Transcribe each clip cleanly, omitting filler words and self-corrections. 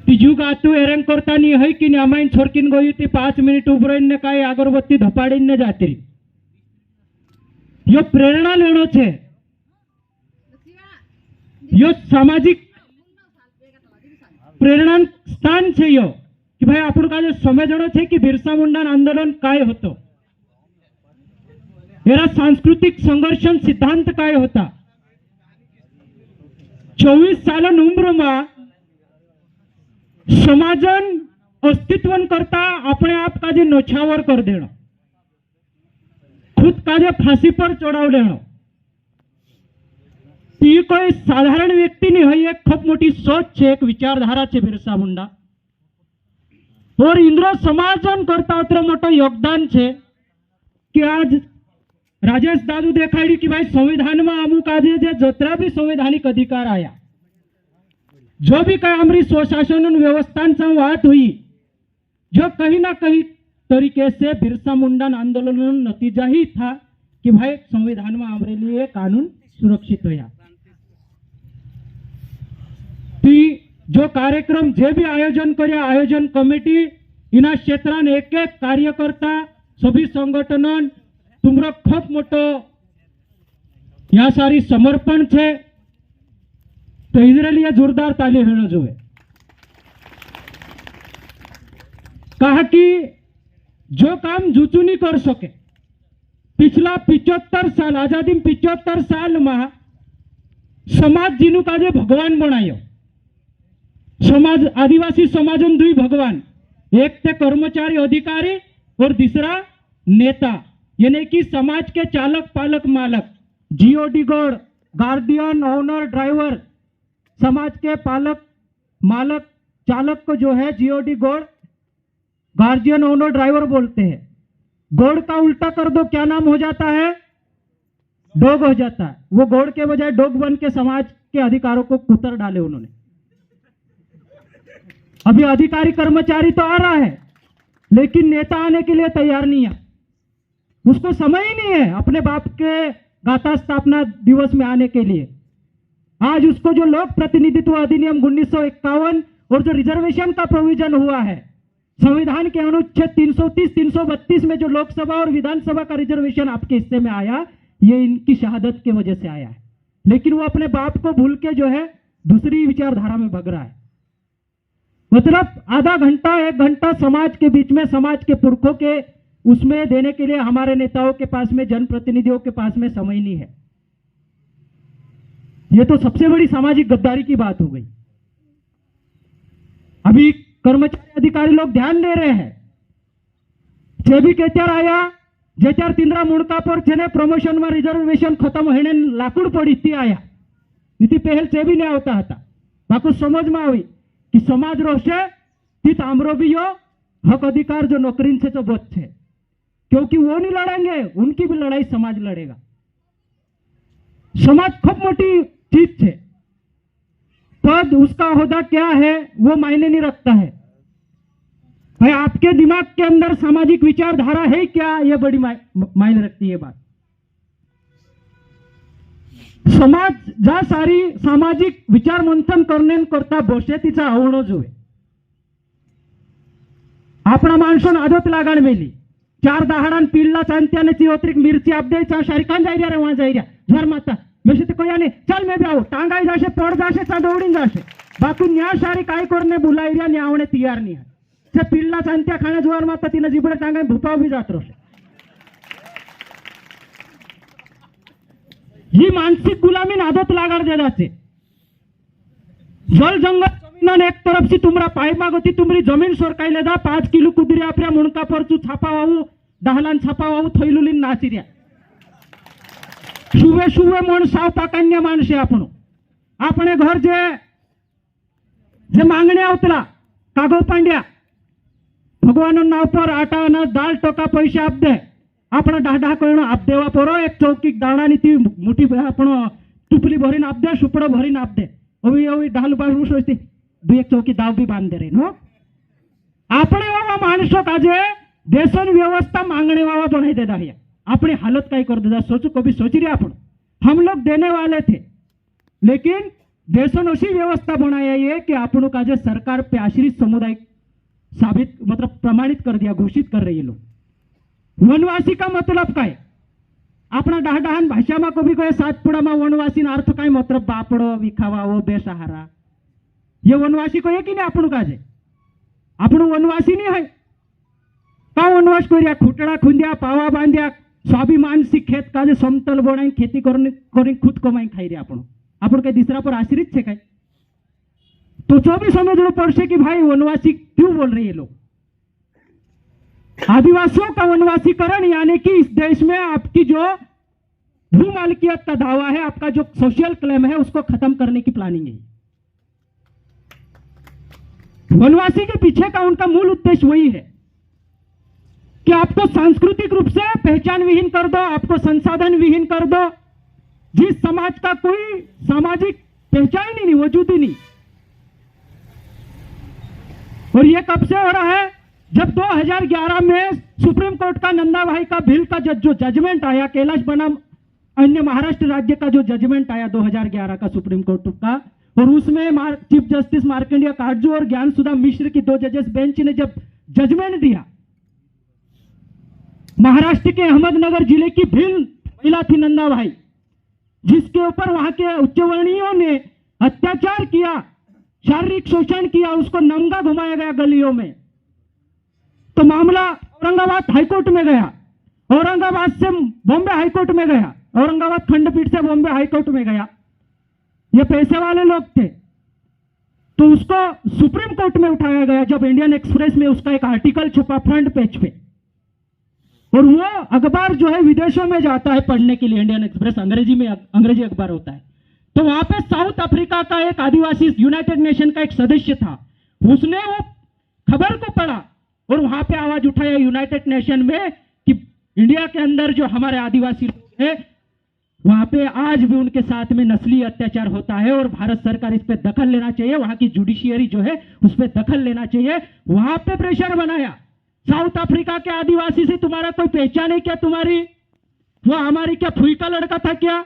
ती जुग आतू एरंग करता नहीं है कि अमाइन छोरकिन गई थी 5 मिनिट उभराइन ने काय अगरबत्ती धपाड़ीन ने जाती यो प्रेरणा लेनो छे यो सामाजिक प्रेरणा स्थान छे यो कि भाई आपण का जो समझणो छे कि बिरसा मुंडा आंदोलन काय होतो एरा सांस्कृतिक संघर्षन सिद्धांत काय होता 24 सालन उम्र में समाजन अस्तित्वन करता अपने आप का जे नौछावर कर देना खुद का जे फांसी पर चढ़ाव लेना ये कोई साधारण व्यक्ति नहीं है, एक खूब मोटी सोच है, एक विचारधारा है बिरसा मुंडा और इंद्र समाजन करता उतर मोटो योगदान है कि आज राजेश दादू देखाड़ी कि भाई संविधान में अमुक आज जतरा भी संवैधानिक अधिकार आया जो भी कहीं हमारी स्वशासन व्यवस्था बात हुई जो कहीं ना कहीं तरीके से बिरसा मुंडा आंदोलन नतीजा ही था कि भाई संविधान में हमारे लिए कानून सुरक्षित होया। जो कार्यक्रम जे भी आयोजन कर आयोजन कमिटी इना क्षेत्र एक एक कार्यकर्ता सभी संगठन तुमरा खूब मोटो या सारी समर्पण छे तो इधर लिए जोरदार ताली होना जो है। कहा कि जो काम जूचू नहीं कर सके पिछला 75 साल आजादी 75 साल में समाज जीनु का जे भगवान बनायो समाज आदिवासी समाजन दुई भगवान एक थे कर्मचारी अधिकारी और दूसरा नेता यानी कि समाज के चालक पालक मालक GOD God guardian owner driver समाज के पालक मालक चालक को जो है GOD God guardian owner driver बोलते हैं। गॉड का उल्टा कर दो क्या नाम हो जाता है डॉग हो जाता है। वो गॉड के बजाय डॉग बन के समाज के अधिकारों को कुतर डाले उन्होंने। अभी अधिकारी कर्मचारी तो आ रहा है लेकिन नेता आने के लिए तैयार नहीं है, उसको समय ही नहीं है अपने बाप के गाथा स्थापना दिवस में आने के लिए। आज उसको जो लोक प्रतिनिधित्व अधिनियम 1951 और जो रिजर्वेशन का प्रोविजन हुआ है संविधान के अनुच्छेद 330 332 में जो लोकसभा और विधानसभा का रिजर्वेशन आपके हिस्से में आया ये इनकी शहादत की वजह से आया है, लेकिन वो अपने बाप को भूल के जो है दूसरी विचारधारा में भग रहा है। मतलब आधा घंटा 1 घंटा समाज के बीच में समाज के पुरखों के उसमें देने के लिए हमारे नेताओं के पास में जनप्रतिनिधियों के पास में समय नहीं है। ये तो सबसे बड़ी सामाजिक गद्दारी की बात हो गई। अभी कर्मचारी अधिकारी लोग ध्यान दे रहे हैं जेबी केचर आया जेचर तिंद्रा मुड़का पर छे प्रमोशन में रिजर्वेशन खत्म होने लाकूड पड़ी थी आया नीति पहल चेबी ने आवता था बाकू समझ में आई कि समाज रोशे थी तामरो भी यो हक अधिकार जो नौकरी से तो बच है क्योंकि वो नहीं लड़ेंगे उनकी भी लड़ाई समाज लड़ेगा। समाज खूब मोटी चीज है, पद उसका होदा क्या है वो मायने नहीं रखता है। भाई आपके दिमाग के अंदर सामाजिक विचारधारा है क्या ये बड़ी मायने रखती है बात। समाज जा सारी सामाजिक विचार मंथन करने करता बोशे तिचा आवणो जोए। आपणा माणसोन आदत लागाण मेली 4 दहाडान पीळला चांत्याने चियोत्रिक मिर्ची आपदे चा शारिकान जाई रे वहां जाई झर माता मेसे तो कोया ने चल मैं भी आओ टांगाई जाशे पड़ जाशे चा दौड़ीन जाशे बाकू न्या शारी काय करने बुलाई रिया ने आवणे तैयार नहीं है से पीळला चांत्या खाना जुवार माता तिने जिबडे टांगाई भूपाव भी जात रहे। ही मानसिक गुलामी आदत लागाड़ दे जाते। जल जंगल जमीन एक तरफ से तुमरा पाई मागोती तुमरी जमीन सोरकाई लेदा 5 किलो कुदरी आपल्या मुणका पर चू छापा वावू 10 लाख छापा वावू थैलुलीन नाची रिया शुवे शुवे मन साव पाकान्य माणसे आपण आपणे घर जे जे मांगणे आवतला कागो पांड्या भगवान नाव पर आटा अनाज दाल टोका पैसे आप दे आपण डाढा करण आप देवा परो एक चौकी दाणा नी ती मुठी आपण टुपली भरीन आप दे सुपड़ो भरीन आप दे ओवी ओवी डाल बाजू सोचती दु एक चौकी दाव भी बांध दे रे नो आपणे वावा माणसो काजे देशन व्यवस्था मांगणे वावा बनाई दे दाहिया अपनी हालत काय कर देता सोचो कभी सोच रहे अपन हम लोग देने वाले थे लेकिन देशों ने ऐसी व्यवस्था बनाया है कि આપણું काजे सरकार पे आश्रित समुदाय साबित मतलब प्रमाणित कर दिया, घोषित कर रही है लोग। वनवासी का मतलब क्या है? अपना डहाडहान भाषा में कभी कहे सातपुड़ा में वनवासी अर्थ का मतलब बापड़ो विखावा वो बेसहारा, ये वनवासी को कि नहीं આપણું काजे? આપણું वनवासी नहीं है का वनवास कर खूटड़ा खुंद्या पावा बांध्या स्वाभिमान सी खेत काजे समतल बनाई खेती कर खुद कमाई खाई रहे आपण कहीं दूसरा पर आश्रित है क्या? तो जो भी समझना पड़से कि भाई वनवासी क्यों बोल रहे हैं लोग। आदिवासियों का वनवासीकरण यानी कि इस देश में आपकी जो भू मालिकियत का दावा है, आपका जो सोशल क्लेम है, उसको खत्म करने की प्लानिंग है। वनवासी के पीछे का उनका मूल उद्देश्य वही है कि आपको सांस्कृतिक रूप से पहचान विहीन कर दो, आपको संसाधन विहीन कर दो, जिस समाज का कोई सामाजिक पहचान ही नहीं, वजूद ही नहीं। और ये कब से हो रहा है? जब 2011 में सुप्रीम कोर्ट का नंदा भाई का बिल का जो जजमेंट आया, कैलाश बनाम अन्य महाराष्ट्र राज्य का जो जजमेंट आया 2011 का सुप्रीम कोर्ट का, और उसमें चीफ जस्टिस मार्कंडेय काटजू और ज्ञान सुधा मिश्र की 2 जजेस बेंच ने जब जजमेंट दिया, महाराष्ट्र के अहमदनगर जिले की भिल महिला थी नंदा भाई, जिसके ऊपर वहां के उच्चवर्णीयों ने अत्याचार किया, शारीरिक शोषण किया, उसको नंगा घुमाया गया गलियों में। तो मामला औरंगाबाद हाईकोर्ट में गया, औरंगाबाद से बॉम्बे हाईकोर्ट में गया, औरंगाबाद खंडपीठ से बॉम्बे हाईकोर्ट में गया। ये पैसे वाले लोग थे, तो उसको सुप्रीम कोर्ट में उठाया गया जब इंडियन एक्सप्रेस में उसका एक आर्टिकल छपा फ्रंट पेज पे। और वो अखबार जो है विदेशों में जाता है पढ़ने के लिए, इंडियन एक्सप्रेस अंग्रेजी अखबार होता है। तो वहां पे साउथ अफ्रीका का एक आदिवासी यूनाइटेड नेशन का एक सदस्य था, उसने वो खबर को पढ़ा और वहां पे आवाज उठाया यूनाइटेड नेशन में कि इंडिया के अंदर जो हमारे आदिवासी लोग हैं, वहां पे आज भी उनके साथ में नस्ली अत्याचार होता है और भारत सरकार इस पे दखल लेना चाहिए, वहां की जुडिशियरी जो है उस पर दखल लेना चाहिए। वहां पे प्रेशर बनाया, साउथ अफ्रीका के आदिवासी से तुम्हारा कोई पहचान है क्या? तुम्हारी वो हमारी क्या फुई का लड़का था क्या?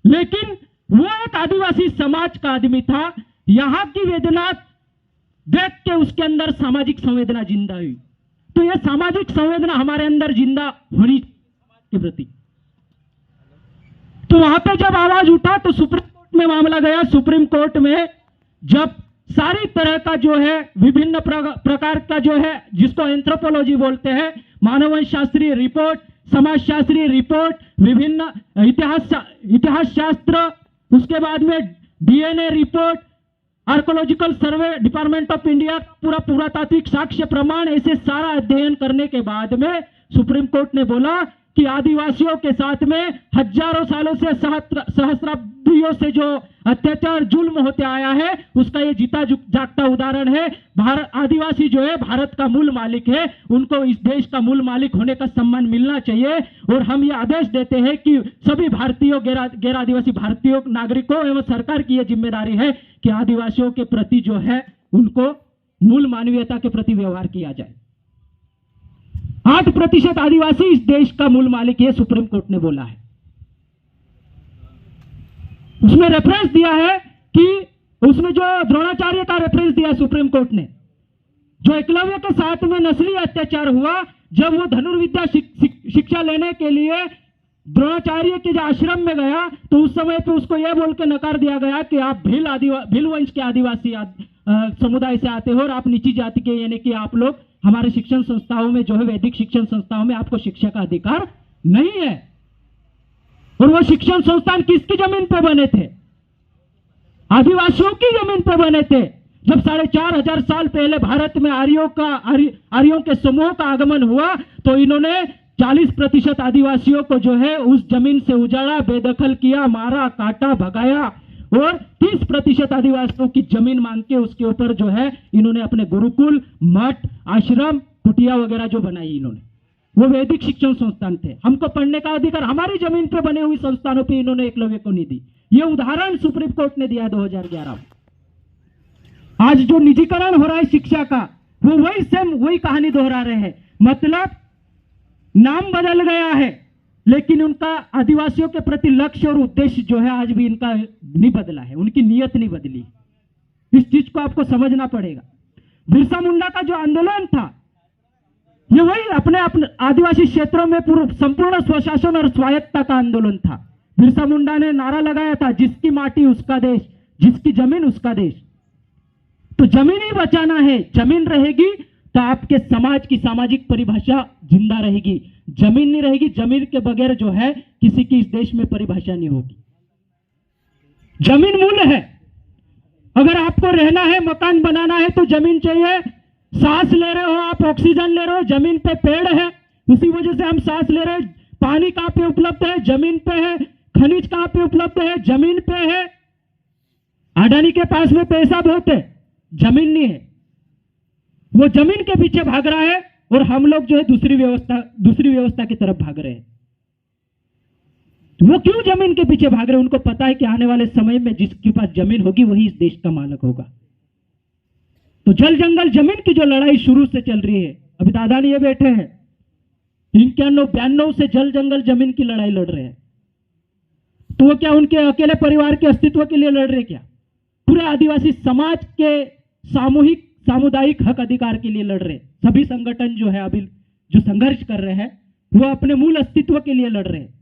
लेकिन वो एक आदिवासी समाज का आदमी था, यहां की वेदना देख के उसके अंदर सामाजिक संवेदना जिंदा हुई। तो यह सामाजिक संवेदना हमारे अंदर जिंदा होनी के प्रति। तो वहां पे जब आवाज उठा तो सुप्रीम कोर्ट में मामला गया। सुप्रीम कोर्ट में जब सारी तरह का जो है विभिन्न प्रकार का जो है, जिसको एंथ्रोपोलॉजी बोलते हैं, मानववंश शास्त्रीय रिपोर्ट, समाजशास्त्रीय रिपोर्ट, विभिन्न इतिहास शास्त्र, उसके बाद में DNA report, archaeological survey department of India, पूरा पुरातात्विक साक्ष्य प्रमाण, ऐसे सारा अध्ययन करने के बाद में सुप्रीम कोर्ट ने बोला कि आदिवासियों के साथ में हजारों सालों से सहस्राब्दियों से जो अत्याचार जुल्म होते आया है, उसका ये जीता जागता उदाहरण है। भारत आदिवासी जो है भारत का मूल मालिक है, उनको इस देश का मूल मालिक होने का सम्मान मिलना चाहिए। और हम ये आदेश देते हैं कि सभी भारतीयों, गैर आदिवासी भारतीयों नागरिकों एवं सरकार की यह जिम्मेदारी है कि आदिवासियों के प्रति जो है उनको मूल मानवीयता के प्रति व्यवहार किया जाए। 8% आदिवासी इस देश का मूल मालिक है, सुप्रीम कोर्ट ने बोला है। उसमें रेफरेंस दिया है कि उसमें जो द्रोणाचार्य का रेफरेंस दिया सुप्रीम कोर्ट ने, जो एकलव्य के साथ में नस्ली अत्याचार हुआ, जब वो धनुर्विद्या शिक्षा लेने के लिए द्रोणाचार्य के जो आश्रम में गया, तो उस समय पे उसको यह बोल के नकार दिया गया कि आप भील वंश के आदिवासी समुदाय से आते हो और आप नीची जाति के, यानी कि आप लोग हमारे शिक्षण संस्थाओं में जो है वैदिक शिक्षण संस्थाओं में आपको शिक्षा का अधिकार नहीं है। और वो शिक्षण संस्थान किसकी जमीन पर बने थे? आदिवासियों की जमीन पर बने थे। जब 4500 साल पहले भारत में आर्यों के समूह का आगमन हुआ, तो इन्होंने 40% आदिवासियों को जो है उस जमीन से उजाड़ा, बेदखल किया, मारा, काटा, भगाया, और 30% आदिवासियों की जमीन मांग के उसके ऊपर जो है इन्होंने अपने गुरुकुल, मठ, आश्रम, कुटिया वगैरह जो बनाई इन्होंने, वो वैदिक शिक्षण संस्थान थे। हमको पढ़ने का अधिकार हमारी जमीन पर बने हुई संस्थानों पे इन्होंने एकलव्य को नहीं दी। ये उदाहरण सुप्रीम कोर्ट ने दिया 2011 में। आज जो निजीकरण हो रहा है शिक्षा का, वो वही कहानी दोहरा रहे हैं। मतलब नाम बदल गया है, लेकिन उनका आदिवासियों के प्रति लक्ष्य और उद्देश्य जो है आज भी इनका नहीं बदला है, उनकी नीयत नहीं बदली। इस चीज को आपको समझना पड़ेगा। बिरसा मुंडा का जो आंदोलन था ये वही अपने आदिवासी क्षेत्रों में संपूर्ण स्वशासन और स्वायत्ता का आंदोलन था। बिरसा मुंडा ने नारा लगाया था, जिसकी माटी उसका देश, जिसकी जमीन उसका देश। तो जमीन ही बचाना है। जमीन रहेगी तो आपके समाज की सामाजिक परिभाषा जिंदा रहेगी। जमीन नहीं रहेगी, जमीन के बगैर जो है किसी की इस देश में परिभाषा नहीं होगी। जमीन मूल है। अगर आपको रहना है, मकान बनाना है तो जमीन चाहिए। सांस ले रहे हो आप, ऑक्सीजन ले रहे हो, जमीन पे पेड़ है, उसी वजह से हम सांस ले रहे हैं। पानी कहां पे उपलब्ध है? जमीन पे है। खनिज कहां पे उपलब्ध है? जमीन पे है। अडानी के पास में पैसा बहुत है, जमीन नहीं है। वो जमीन के पीछे भाग रहा है और हम लोग जो है दूसरी व्यवस्था की तरफ भाग रहे हैं। वो क्यों जमीन के पीछे भाग रहे हैं? उनको पता है कि आने वाले समय में जिसके पास जमीन होगी वही इस देश का मालिक होगा। तो जल जंगल जमीन की जो लड़ाई शुरू से चल रही है, अभी दादा नहीं ये बैठे हैं, 91-92 से जल जंगल जमीन की लड़ाई लड़ रहे हैं। तो वो क्या उनके अकेले परिवार के अस्तित्व के लिए लड़ रहे? क्या पूरे आदिवासी समाज के सामुदायिक हक अधिकार के लिए लड़ रहे? सभी संगठन जो है अभी जो संघर्ष कर रहे हैं वो अपने मूल अस्तित्व के लिए लड़ रहे हैं।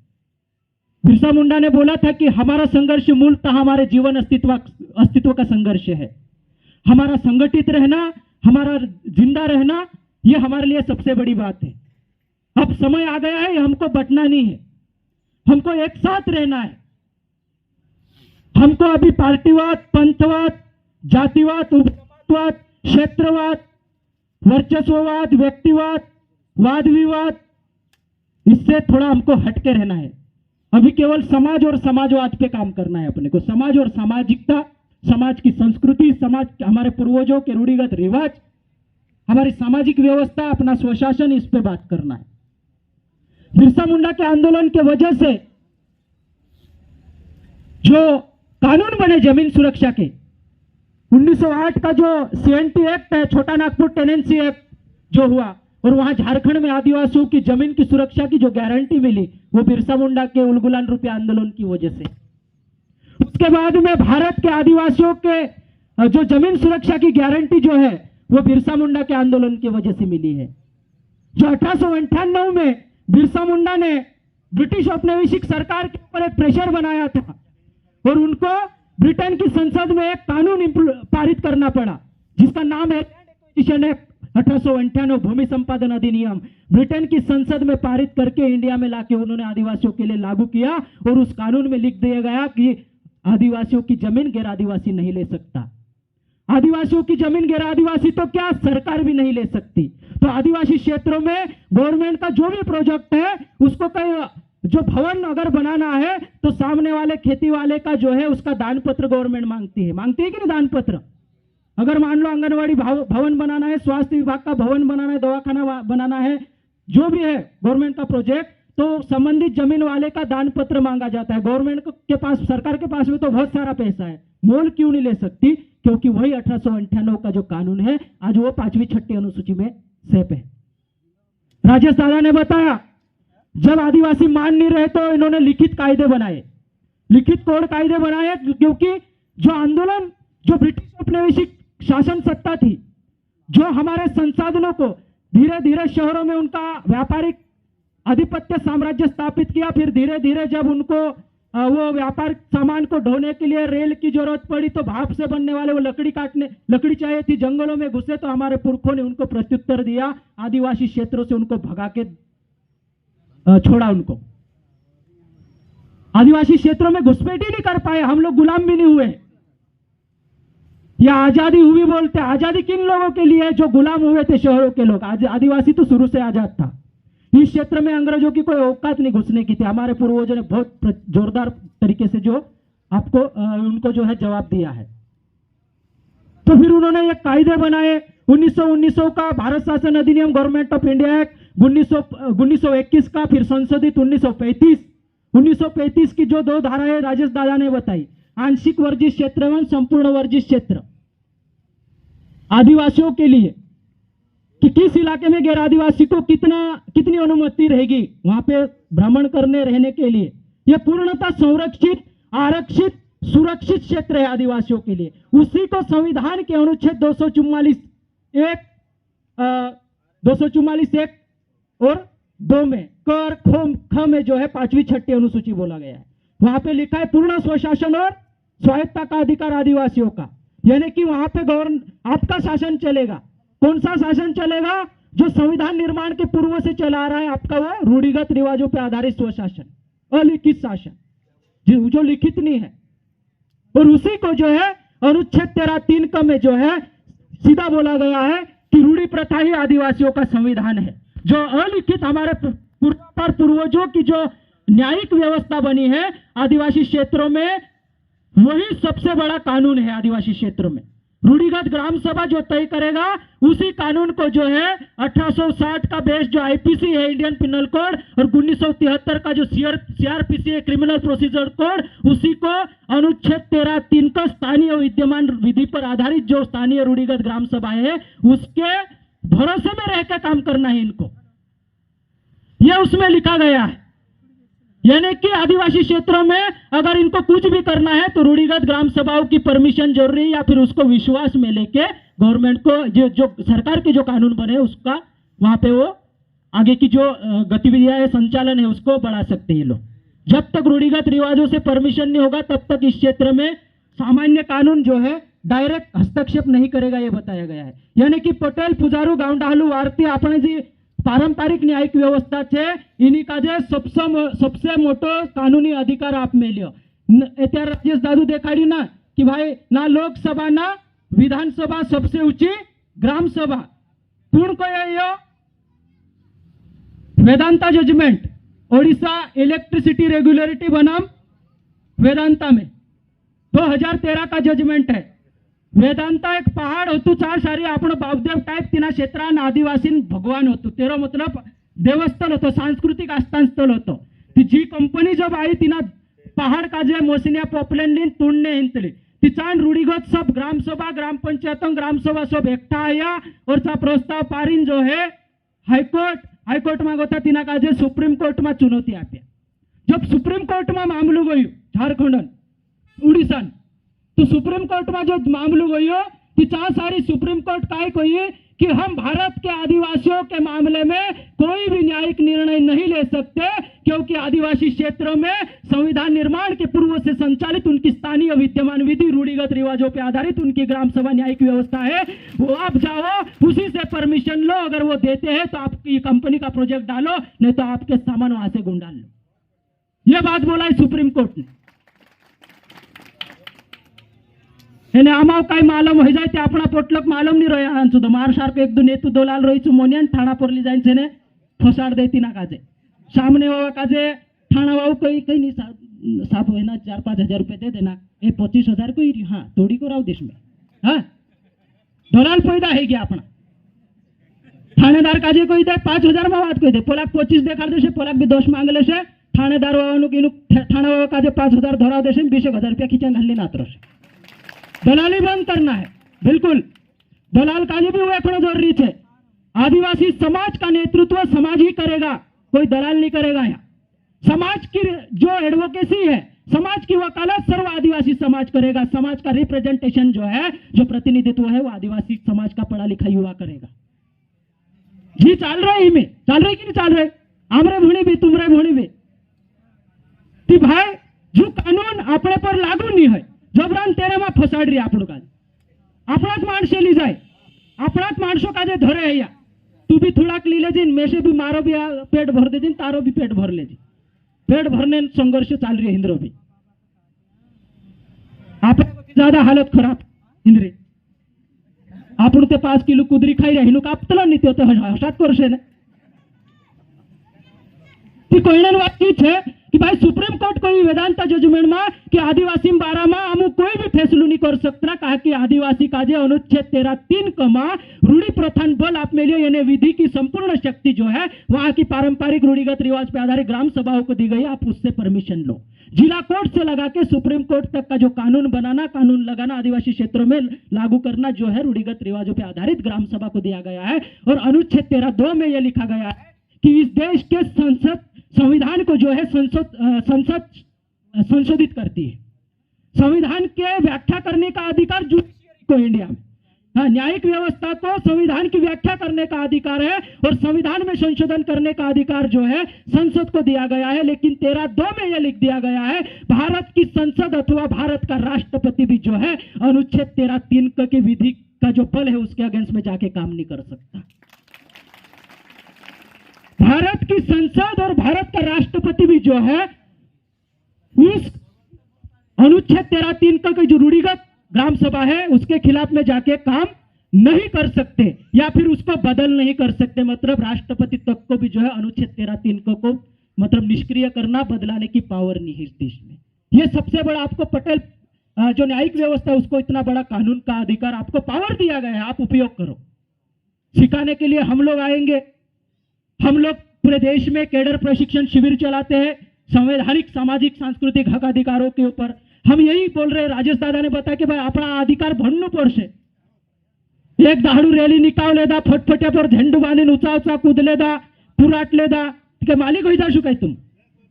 बिरसा मुंडा ने बोला था कि हमारा संघर्ष मूलतः हमारे जीवन अस्तित्व का संघर्ष है। हमारा संगठित रहना, हमारा जिंदा रहना, यह हमारे लिए सबसे बड़ी बात है। अब समय आ गया है, हमको बंटना नहीं है, हमको एक साथ रहना है। हमको अभी पार्टीवाद, पंथवाद, जातिवाद, उपवाद, क्षेत्रवाद, वर्चस्ववाद, व्यक्तिवाद, वाद विवाद, इससे थोड़ा हमको हटके रहना है। अभी केवल समाज और समाजवाद पे काम करना है अपने को। समाज और सामाजिकता, समाज की संस्कृति, समाज हमारे पूर्वजों के रूढ़िगत रिवाज, हमारी सामाजिक व्यवस्था, अपना स्वशासन, इस पे बात करना है। बिरसा मुंडा के आंदोलन के वजह से जो कानून बने जमीन सुरक्षा के, 1908 का जो CNT एक्ट है, छोटा नागपुर टेनेंसी एक्ट जो हुआ, और वहां झारखंड में आदिवासियों की जमीन की सुरक्षा की जो गारंटी मिली, वो बिरसा मुंडा के उलगुलान रूपी आंदोलन की वजह से। उसके बाद में भारत के आदिवासियों के जो जमीन सुरक्षा की गारंटी जो है वो बिरसा मुंडा के आंदोलन की वजह से मिली है। जो 1898 में बिरसा मुंडा ने ब्रिटिश औपनिवेशिक सरकार के ऊपर एक प्रेशर बनाया था और उनको ब्रिटेन की संसद में एक कानून पारित करना पड़ा जिसका नाम है एक्विजिशन एक्ट 1898 भूमि संपादन अधिनियम। ब्रिटेन की संसद में पारित करके इंडिया में लाके उन्होंने आदिवासियों के लिए लागू किया और उस कानून में लिख दिया गया कि आदिवासियों की जमीन गैर आदिवासी नहीं ले सकता। आदिवासियों की जमीन गैर आदिवासी तो क्या, सरकार भी नहीं ले सकती। तो आदिवासी क्षेत्रों में गवर्नमेंट का जो भी प्रोजेक्ट है उसको कई जो भवन अगर बनाना है तो सामने वाले खेती वाले का जो है उसका दान पत्र गवर्नमेंट मांगती है कि नहीं दान पत्र। अगर मान लो आंगनवाड़ी भवन बनाना है, स्वास्थ्य विभाग का भवन बनाना है, दवाखाना बनाना है, जो भी है गवर्नमेंट का प्रोजेक्ट, तो संबंधित जमीन वाले का दान पत्र मांगा जाता है। गवर्नमेंट के पास, सरकार के पास में तो बहुत सारा पैसा है, मोल क्यों नहीं ले सकती? क्योंकि वही 1898 का जो कानून है आज वो 5वीं 6ठी अनुसूची में सेप है। राजेश दादा ने बताया जब आदिवासी मान नहीं रहे तो इन्होंने लिखित कायदे बनाए, लिखित कोड कायदे बनाए, क्योंकि जो आंदोलन, जो ब्रिटिश औपनिवेशिक शासन सत्ता थी, जो हमारे संसाधनों को धीरे धीरे शहरों में उनका व्यापारिक आधिपत्य साम्राज्य स्थापित किया, फिर धीरे धीरे जब उनको वो व्यापार सामान को ढोने के लिए रेल की जरूरत पड़ी तो भाप से बनने वाले वो लकड़ी चाहिए थी, जंगलों में घुसे तो हमारे पुरखों ने उनको प्रत्युत्तर दिया, आदिवासी क्षेत्रों से उनको भगा के छोड़ा। उनको आदिवासी क्षेत्रों में घुसपैठ ही नहीं कर पाए, हम लोग गुलाम भी नहीं हुए। या आजादी हुई बोलते, आजादी किन लोगों के लिए? जो गुलाम हुए थे शहरों के लोग। आदिवासी तो शुरू से आजाद था। इस क्षेत्र में अंग्रेजों की कोई औकात नहीं घुसने की थी। हमारे पूर्वजों ने बहुत जोरदार तरीके से जो आपको उनको जो है जवाब दिया है। तो फिर उन्होंने ये कायदे बनाए 1919 का भारत शासन अधिनियम गवर्नमेंट ऑफ इंडिया एक्ट 1921 का, फिर संशोधित 1935 की जो 2 धाराएं राजेश दादा ने बताई, आंशिक वर्जित क्षेत्र एवं संपूर्ण वर्जित क्षेत्र आदिवासियों के लिए, कि किस इलाके में गैर आदिवासी को कितनी अनुमति रहेगी, वहां पे भ्रमण करने रहने के लिए। ये पूर्णतः संरक्षित, आरक्षित, सुरक्षित क्षेत्र है आदिवासियों के लिए। उसी को संविधान के अनुच्छेद 244(1) और 2 में क और ख में जो है 5वीं 6ठी अनुसूची बोला गया है। वहां पे लिखा है पूर्ण स्वशासन और स्वायत्ता का अधिकार आदिवासियों का, यानी कि वहां पे आपका शासन चलेगा। कौन सा शासन चलेगा? जो संविधान निर्माण के पूर्व से चला आ रहा है आपका, वो रूढ़िगत रिवाजों पर आधारित स्वशासन, अलिखित शासन, जो लिखित नहीं है। और उसी को जो है अनुच्छेद 13(3) क में जो है सीधा बोला गया है कि रूढ़ी प्रथा ही आदिवासियों का संविधान है। जो अलिखित हमारे पूर्वजों की जो न्यायिक व्यवस्था बनी है आदिवासी क्षेत्रों में, वही सबसे बड़ा कानून है आदिवासी क्षेत्रों में। रूढ़िगत ग्राम सभा जो तय करेगा, उसी कानून को जो है 1860 का बेस जो आईपीसी है, इंडियन पिनल कोड, और 1973 का जो सीआरपीसी है, क्रिमिनल प्रोसीजर कोड, उसी को अनुच्छेद 13(3) का स्थानीय विद्यमान विधि पर आधारित जो स्थानीय रूढ़िगत ग्राम सभा है, उसके भरोसे में रहकर काम करना है इनको, यह उसमें लिखा गया है। यानी कि आदिवासी क्षेत्रों में अगर इनको कुछ भी करना है तो रूढ़िगत ग्राम सभाओं की परमिशन जरूरी है, या फिर उसको विश्वास में लेके गवर्नमेंट को जो सरकार के जो कानून बने उसका वहां पे वो आगे की जो गतिविधियां है, संचालन है, उसको बढ़ा सकते हैं लोग। जब तक रूढ़िगत रिवाजों से परमिशन नहीं होगा तब तक इस क्षेत्र में सामान्य कानून जो है डायरेक्ट हस्तक्षेप नहीं करेगा, ये बताया गया है। यानी कि पटेल, पुजारू, गावडालू, वारती આપણે जी पारंपरिक न्यायिक व्यवस्था છે એની કાજે सबसे मोटो कानूनी अधिकार आप મેલ્યો। અત્યારે રાજેશ દાદુ દેખાડ્યું ना कि भाई ना लोकसभा ना विधानसभा, सबसे ऊंची ग्राम सभा पूर्ण को Vedanta judgment, Odisha electricity regulatory बनाम वेदांता में 2013 का जजमेंट है। वेदांता एक पहाड़ होतु, 4 सारी आपण बापदेव टाइप तिना क्षेत्रान आदिवासी भगवान होतो, तेरो मतलब देवस्थल होतो, सांस्कृतिक आस्थान स्थल होतो। ती जी कंपनी जब आई तिना पहाड़ का जे मोसनिया पॉपलेन लीन तुड़ने हिंतली ती चांद रूढ़िगत सब ग्राम सभा, ग्राम पंचायत, ग्राम सभा सब एकठा आया और सा प्रस्ताव पारीन जो है हाईकोर्ट में गोता तिना का जे सुप्रीम कोर्ट में चुनौती आपे। जब सुप्रीम कोर्ट में मामलो गयो झारखंड उड़ीसा, तो सुप्रीम कोर्ट में जो मामलो गयो कि 4 सारी सुप्रीम कोर्ट काय कही कि हम भारत के आदिवासियों के मामले में कोई भी न्यायिक निर्णय नहीं ले सकते, क्योंकि आदिवासी क्षेत्रों में संविधान निर्माण के पूर्व से संचालित उनकी स्थानीय विद्यमान विधि, रूढ़िगत रिवाजों पर आधारित उनकी ग्राम सभा न्यायिक व्यवस्था है। वो आप जाओ, उसी से परमिशन लो, अगर वो देते हैं तो आपकी कंपनी का प्रोजेक्ट डालो, नहीं तो आपके सामान वहां से गुंडाल लो। यह बात बोला है सुप्रीम कोर्ट ने। એને આમાં કઈ માલમ હોય જાય તે આપણા પોટલક માલમ નહીં રહ્યા આન સુધો માર સારકો એક દુ નેતુ દલાલ રહી છું મોનિયાન થાણા પર લી જાય છે ને ફસાડ દેતી ના કાજે સામને વાળા કાજે થાણા વાળું કઈ કઈ નહીં સાપ હોય ના 4-5 હજાર રૂપિયા દે દેના એ 25,000 કોઈ हाँ तोड़ी को राव देश में हाँ दलाल पैदा है गया अपना थानेदार काजे कोई दे 5,000 में बात कोई दे पोलाक 25 देखाड़ देशे, पोलाक भी 10 मांग लेशे, थानेदार वाळाનું थाना वाळा काजे 5,000 धराव देशे, 20,000 रुपया खींचा घाली नात रहे। दलाली बंद करना है, बिल्कुल दलाल काजे भी वेखना जरूरी है। आदिवासी समाज का नेतृत्व समाज ही करेगा, कोई दलाल नहीं करेगा। यहाँ समाज की जो एडवोकेसी है, समाज की वकालत सर्व आदिवासी समाज करेगा। समाज का रिप्रेजेंटेशन जो है, जो प्रतिनिधित्व है, वो आदिवासी समाज का पढ़ा लिखा युवा करेगा। जी चाल रहे में चाल रहे कि नहीं चाल रहे, आमरे भूणी भी तुमरे भूणी भी ती भाई जो कानून अपने पर लागू नहीं है, जबरान तेरे में फसाड़ रही આપણું કાજ આપણાત માણસે લી જાય, આપણાત માણસો કાજે ધરે અહીંયા તું भी થોડાક લી લેજે, में से भी मारो भी पेट भर देजे, तारो भी पेट भर लेजे। पेट भरने संघर्ष चाल रही है इंद्रो भी आप ज्यादा हालत खराब इंद्रे આપણું તે 5 કિલો કુદરી ખાઈ રહ્યા એનું કાપતલો નહીં તો હસાત કરશે ને ती कोईने વાત की છે कि भाई सुप्रीम कोर्ट कोई वेदांता जजमेंट में कि आदिवासी बारा में अमु कोई भी फैसलो नहीं कर सकता, कहा कि आदिवासी का जो अनुच्छेद 13(3) क रूढ़ी प्रथान बल आप में लियो, यानी विधि की संपूर्ण शक्ति जो है वहां की पारंपरिक रूढ़िगत रिवाज पर आधारित ग्राम सभाओं को दी गई, आप उससे परमिशन लो। जिला कोर्ट से लगा के सुप्रीम कोर्ट तक का जो कानून बनाना, कानून लगाना, आदिवासी क्षेत्रों में लागू करना जो है रूढ़िगत रिवाजों पर आधारित ग्राम सभा को दिया गया है। और अनुच्छेद 13(2) में यह लिखा गया है कि इस देश के संविधान को जो है संसद संशोधित करती है। संविधान के व्याख्या करने का अधिकार जुडिशरी को इंडिया में, हाँ, न्यायिक व्यवस्था को संविधान की व्याख्या करने का अधिकार है और संविधान में संशोधन करने का अधिकार जो है संसद को दिया गया है। लेकिन 13(2) में यह लिख दिया गया है, भारत की संसद अथवा भारत का राष्ट्रपति भी जो है अनुच्छेद 13(3) की विधि का जो बल है उसके अगेंस्ट में जाके काम नहीं कर सकता। भारत की संसद और भारत का राष्ट्रपति भी जो है उस अनुच्छेद 13(3) का जो रूढ़िगत ग्राम सभा है उसके खिलाफ में जाके काम नहीं कर सकते या फिर उसको बदल नहीं कर सकते। मतलब राष्ट्रपति तक को भी जो है अनुच्छेद 13(3) को मतलब निष्क्रिय करना, बदलाने की पावर नहीं है इस देश में। ये सबसे बड़ा आपको पटेल जो न्यायिक व्यवस्था है उसको इतना बड़ा कानून का अधिकार आपको पावर दिया गया है, आप उपयोग करो। सिखाने के लिए हम लोग आएंगे, हम लोग पूरे देश में कैडर प्रशिक्षण शिविर चलाते हैं संवैधानिक, सामाजिक, सांस्कृतिक हक अधिकारों के ऊपर। हम यही बोल रहे हैं, राजेश दादा ने बताया कि भाई अपना अधिकार भोगणं पडશે। एक दारू रैली निकाले दा, फटफट्या पर झंडू बांधीन ऊंचा ऊंचा कूदले दा, पुराटले दा कि मालिक हो जाशु काय तुम?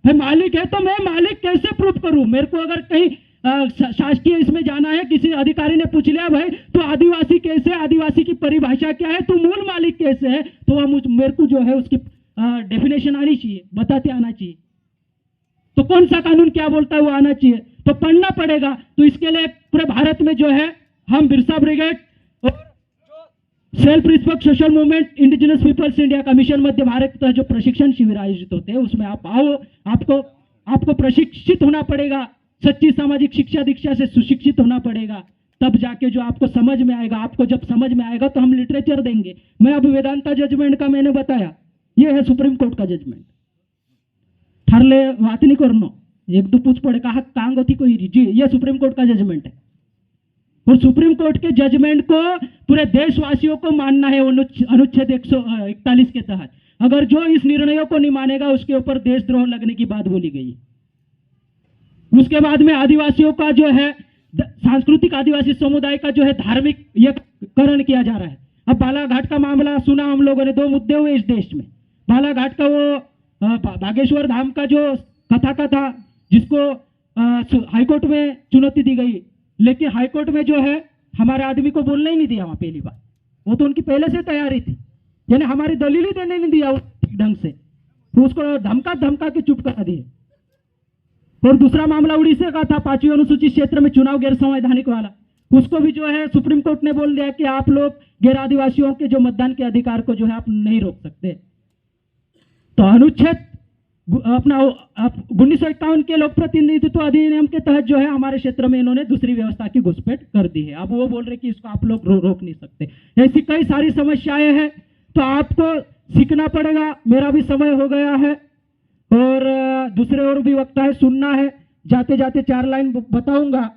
भाई मालिक है तो मैं मालिक कैसे प्रूफ करूं? मेरे को अगर कहीं शासकीय इसमें जाना है, किसी अधिकारी ने पूछ लिया भाई तो आदिवासी कैसे, आदिवासी की परिभाषा क्या है, तो मूल मालिक कैसे है, तो वह मेरे को जो है उसकी डेफिनेशन आनी चाहिए, बताते आना चाहिए। तो कौन सा कानून क्या बोलता है वो आना चाहिए, तो पढ़ना पड़ेगा। तो इसके लिए पूरे भारत में जो है हम बिरसा ब्रिगेड और self respect social movement indigenous peoples India commission Madhya Bharat का जो प्रशिक्षण शिविर आयोजित होते हैं उसमें आप आओ। आपको प्रशिक्षित होना पड़ेगा, सच्ची सामाजिक शिक्षा दीक्षा से सुशिक्षित होना पड़ेगा, तब जाके जो आपको समझ में आएगा। आपको जब समझ में आएगा तो हम लिटरेचर देंगे। मैं अब वेदांता जजमेंट का मैंने बताया, ये है सुप्रीम कोर्ट का जजमेंट। ठरले बात नहीं करना, एक दो पूछ पड़े कहा कांग होती कोई जी, ये सुप्रीम कोर्ट का जजमेंट है और सुप्रीम कोर्ट के जजमेंट को पूरे देशवासियों को मानना है अनुच्छेद 141 के तहत। अगर जो इस निर्णयों को नहीं मानेगा उसके ऊपर देशद्रोह लगने की बात बोली गई। उसके बाद में आदिवासियों का जो है सांस्कृतिक आदिवासी समुदाय का जो है धार्मिक ये करण किया जा रहा है। अब बालाघाट का मामला सुना हम लोगों ने, 2 मुद्दे हुए इस देश में। बालाघाट का वो बागेश्वर धाम का जो कथा का था जिसको हाईकोर्ट में चुनौती दी गई, लेकिन हाईकोर्ट में जो है हमारे आदमी को बोलना ही नहीं दिया वहां पहली बार। वो तो उनकी पहले से तैयारी थी, यानी हमारी दलील ही देने नहीं दिया ढंग से, तो उसको धमका के चुप करा दिए। और दूसरा मामला उड़ीसा का था, 5वीं अनुसूचित क्षेत्र में चुनाव गैर संवैधानिक वाला। उसको भी जो है सुप्रीम कोर्ट ने बोल दिया कि आप लोग गैर आदिवासियों के जो मतदान के अधिकार को जो है आप नहीं रोक सकते। तो अनुच्छेद अपना 1951 के लोक प्रतिनिधित्व अधिनियम के तहत जो है हमारे क्षेत्र में इन्होंने दूसरी व्यवस्था की घुसपैठ कर दी है। अब वो बोल रहे कि इसको आप लोग रोक नहीं सकते। ऐसी कई सारी समस्याएं हैं, तो आपको सीखना पड़ेगा। मेरा भी समय हो गया है और दूसरे और भी वक्ता है, सुनना है। जाते जाते 4 लाइन बताऊंगा।